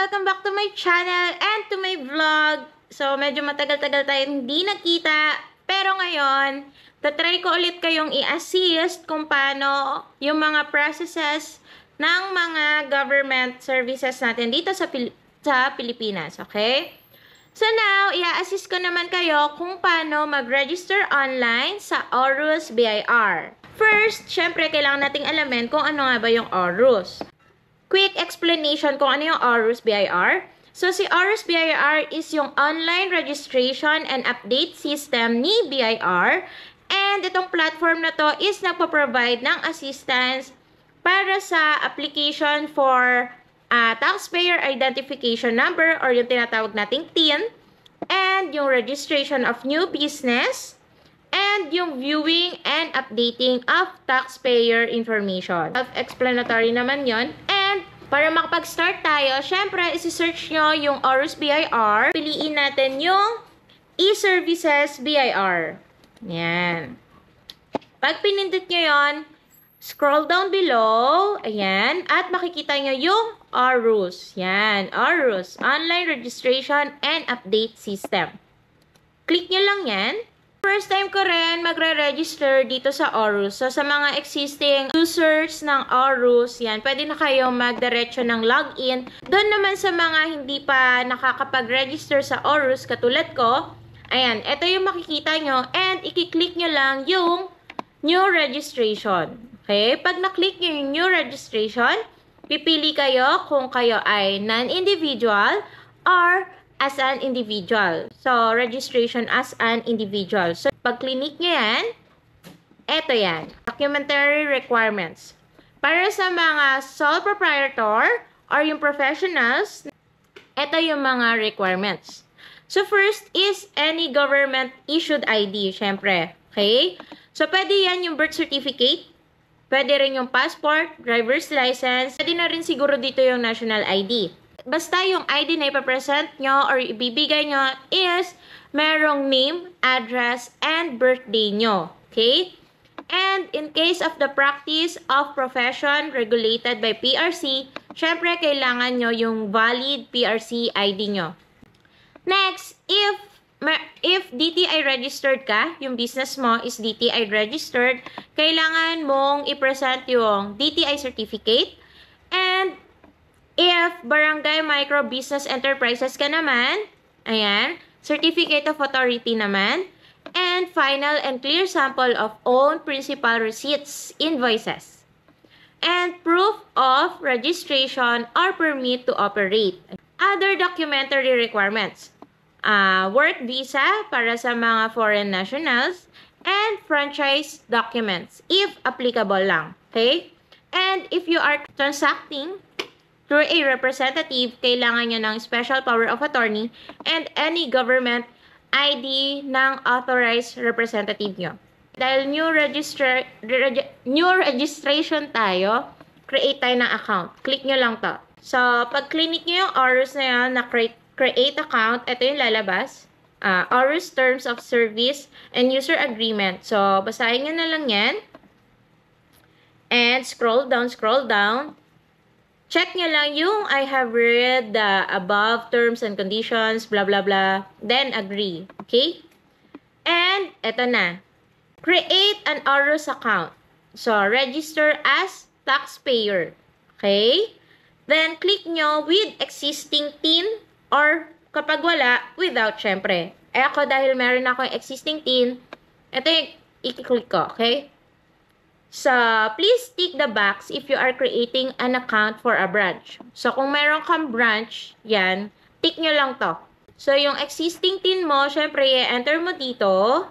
Welcome back to my channel and to my vlog. So, medyo matagal-tagal tayo hindi nagkita. Pero ngayon, tatry ko ulit kayong i-assist kung paano yung mga processes ng mga government services natin dito sa Pilipinas. Okay? So now, i-assist ko naman kayo kung paano mag-register online sa Aurus BIR. First, syempre, kailangan nating alamin kung ano nga ba yung Aurus. Quick explanation kung ano yung Aurus BIR. So, si Aurus BIR is yung online registration and update system ni BIR. And itong platform na to is nagpo-provide ng assistance para sa application for taxpayer identification number or yung tinatawag nating TIN, and yung registration of new business, and yung viewing and updating of taxpayer information. Self-explanatory naman yon. And para makapag-start tayo, syempre, isi-search nyo yung Aurus BIR. Piliin natin yung e-services BIR. Yan. Pag pinindot nyo yon, scroll down below. Ayan. At makikita nyo yung Aurus. Yan. Aurus. Online Registration and Update System. Click nyo lang yan. First time ko rin magre-register dito sa Aurus. So, sa mga existing users ng Aurus, yan, pwede na kayo magdiretso ng login. Doon naman sa mga hindi pa nakakapag-register sa Aurus, katulad ko, ayan, ito yung makikita nyo, and i-click nyo lang yung new registration. Okay? Pag na-click nyo yung new registration, pipili kayo kung kayo ay non-individual or as an individual. So, registration as an individual. So, pag clinic nyo yan, eto yan. Documentary requirements. Para sa mga sole proprietor or yung professionals, eto yung mga requirements. So, first is any government-issued ID, syempre. Okay? So, pwede yan yung birth certificate. Pwede rin yung passport, driver's license. Pwede na rin siguro dito yung national ID. Basta yung ID na ipapresent nyo or ibibigay nyo is merong name, address, and birthday nyo. Okay? And in case of the practice of profession regulated by PRC, syempre kailangan nyo yung valid PRC ID nyo. Next, if DTI registered ka, yung business mo is DTI registered, kailangan mong ipresent yung DTI certificate. And if barangay micro business enterprises ka naman, ayan, certificate of authority naman, and final and clear sample of own principal receipts, invoices, and proof of registration or permit to operate. Other documentary requirements, work visa para sa mga foreign nationals, and franchise documents, if applicable lang. Okay? And if you are transacting through a representative, kailangan nyo ng special power of attorney and any government ID ng authorized representative nyo. Dahil new registration tayo, create tayo ng account. Click nyo lang to. So, pag clinic nyo yung Aurus na yun, na create account, ito yung lalabas. Aurus Terms of Service and User Agreement. So, basahin nyo na lang yan. And scroll down. Check nyo lang yung I have read the above terms and conditions, blah, blah, blah. Then, agree. Okay? And, eto na. Create an Aurus account. So, register as taxpayer. Okay? Then, click nyo with existing TIN or kapag wala, without, syempre. Ako, dahil meron akong existing TIN, ito yung i-click ko. Okay? So, please tick the box if you are creating an account for a branch. So, kung meron kang branch, yan, tick nyo lang to. So, yung existing TIN mo, syempre, enter mo dito.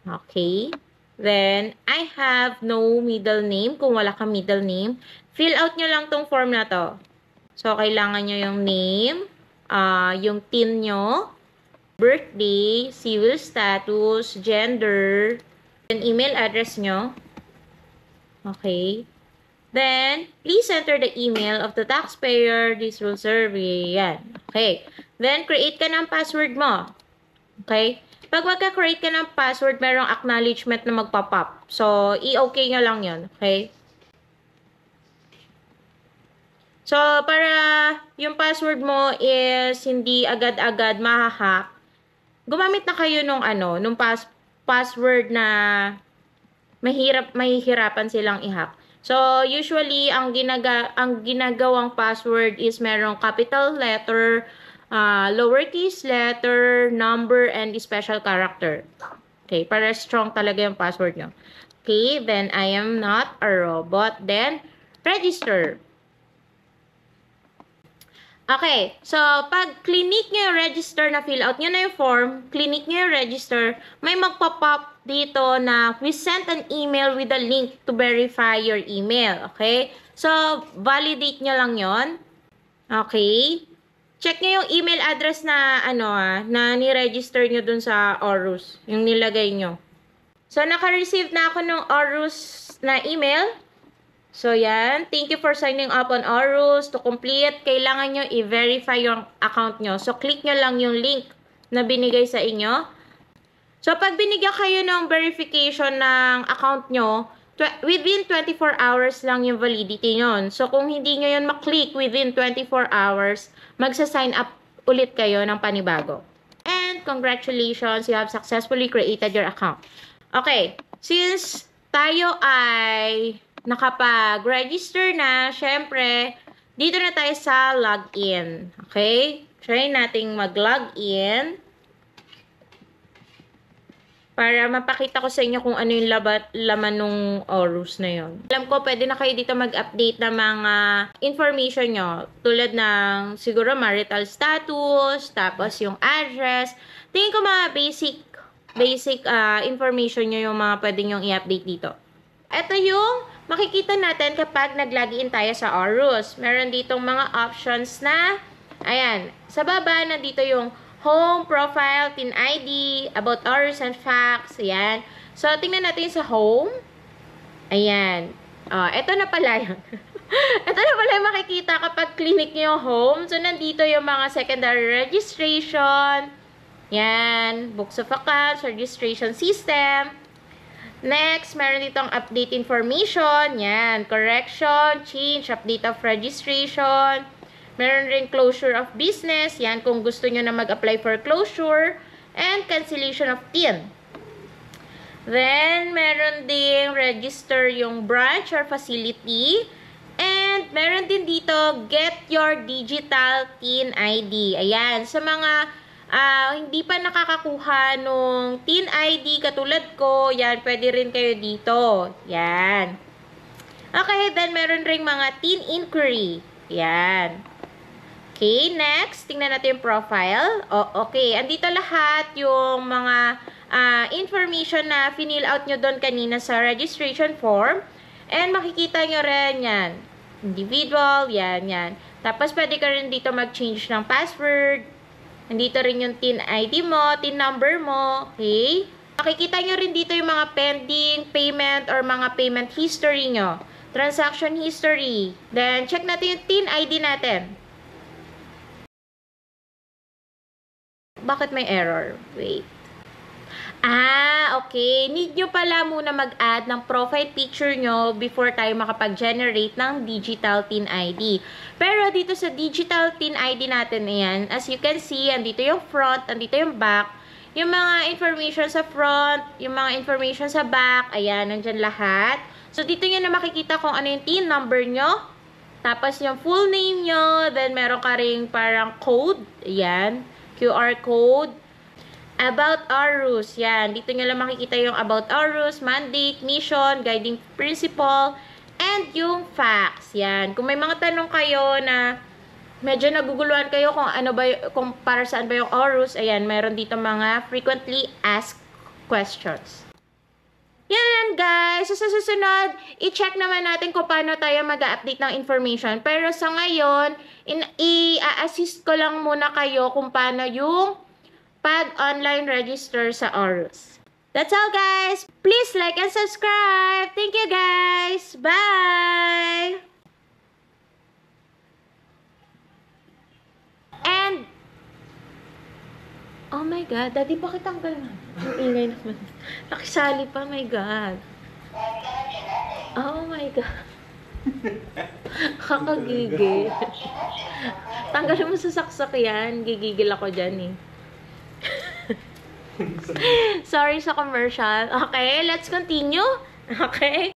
Okay. Then, I have no middle name. Kung wala kang middle name, fill out nyo lang tong form na to. So, kailangan nyo yung name, yung TIN nyo, birthday, civil status, gender, and email address nyo. Okay. Then, please enter the email of the taxpayer. This will serve. Yan. Okay. Then, create ka ng password mo. Okay. Pag magka-create ka ng password, merong acknowledgement na magpa-pop. So, i-okay nyo lang yun. Okay? So, para yung password mo is hindi agad-agad mahahack, gumamit na kayo nung password na mahihirapan silang i-hack. So, usually, ang ginagawang password is merong capital letter, lowercase letter, number, and special character. Okay, para strong talaga yung password nyo. Okay, then I am not a robot. Then, register. Okay, so pag clinic nyo yung register na fill out nyo na yung form, clinic nyo yung register, may magpa-pop dito na we sent an email with a link to verify your email. Okay? So, validate nyo lang yon. Okay? Check nyo yung email address na na ni-register nyo dun sa Aurus, yung nilagay nyo. So, naka-receive na ako ng Aurus na email. So, yan. Thank you for signing up on Aurus. To complete, kailangan nyo i-verify yung account nyo. So, click nyo lang yung link na binigay sa inyo. So, pag binigyan kayo ng verification ng account nyo, within 24 hours lang yung validity nyon. So, kung hindi nyo yun maklik within 24 hours, magsa-sign up ulit kayo ng panibago. And congratulations, you have successfully created your account. Okay, since tayo ay nakapag-register na, syempre, dito na tayo sa login. Okay? Try nating mag-login para mapakita ko sa inyo kung ano yung laman ng Aurus na yon. Alam ko, pwede na kayo dito mag-update ng mga information nyo. Tulad ng siguro marital status, tapos yung address. Tingin ko mga basic information nyo yung mga pwede nyo i-update dito. Ito yung makikita natin kapag nag-login tayo sa Aurus. Meron ditong mga options na, ayan, sa baba, nandito yung home, profile, TIN ID, about Aurus and facts, ayan. So, tingnan natin sa home. Ayan. Ito na pala yun. Ito na pala yung makikita kapag clinic nyo yung home. So, nandito yung mga secondary registration, yan, books of accounts, registration system. Next, meron ditong update information. Yan, correction, change, update of registration. Meron rin closure of business. Yan, kung gusto nyo na mag-apply for closure. And cancellation of TIN. Then, meron ding register yung branch or facility. And, meron din dito, get your digital TIN ID. Ayan, sa mga hindi pa nakakakuha nung TIN ID katulad ko, yan, pwede rin kayo dito. Yan. Okay, then meron ring mga TIN inquiry. Yan. Okay, next, tingnan natin yung profile. Okay, andito lahat yung mga information na finill out nyo doon kanina sa registration form. And makikita nyo rin yan. Individual, yan. Tapos pwede ka rin dito mag-change ng password. Nandito rin yung TIN ID mo, TIN number mo, okay? Makikita nyo rin dito yung mga pending payment or mga payment history nyo. Transaction history. Then, check natin yung TIN ID natin. Bakit may error? Wait. Okay. Need nyo pala muna mag-add ng profile picture nyo before tayo makapag-generate ng digital TIN ID. Pero dito sa digital TIN ID natin, ayan, as you can see, andito yung front, andito yung back. Yung mga information sa front, yung mga information sa back, ayan, nandyan lahat. So, dito nyo na makikita kung ano yung TIN number nyo. Tapos, yung full name nyo. Then, meron ka rin parang code. Ayan, QR code. About Aurus, yan. Dito nyo lang makikita yung About Aurus, mandate, mission, guiding principle, and yung facts. Yan. Kung may mga tanong kayo na medyo naguguluhan kayo kung ano ba, kung para saan ba yung Aurus, ayan, meron dito mga frequently asked questions. Yan lang guys. So, sa susunod, i-check naman natin kung paano tayo mag-update ng information. Pero sa ngayon, i-assist ko lang muna kayo kung paano yung pag-online register sa Aurus. That's all guys. Please like and subscribe. Thank you guys. Bye! And Oh my God. Daddy, pakitanggal na. Ang ingay naman. Nakisali pa, my God. Oh my God. Kakagigil. Tanggalin mo sa saksak yan. Gigigil ako dyan eh. Sorry sa commercial. Okay, let's continue. Okay.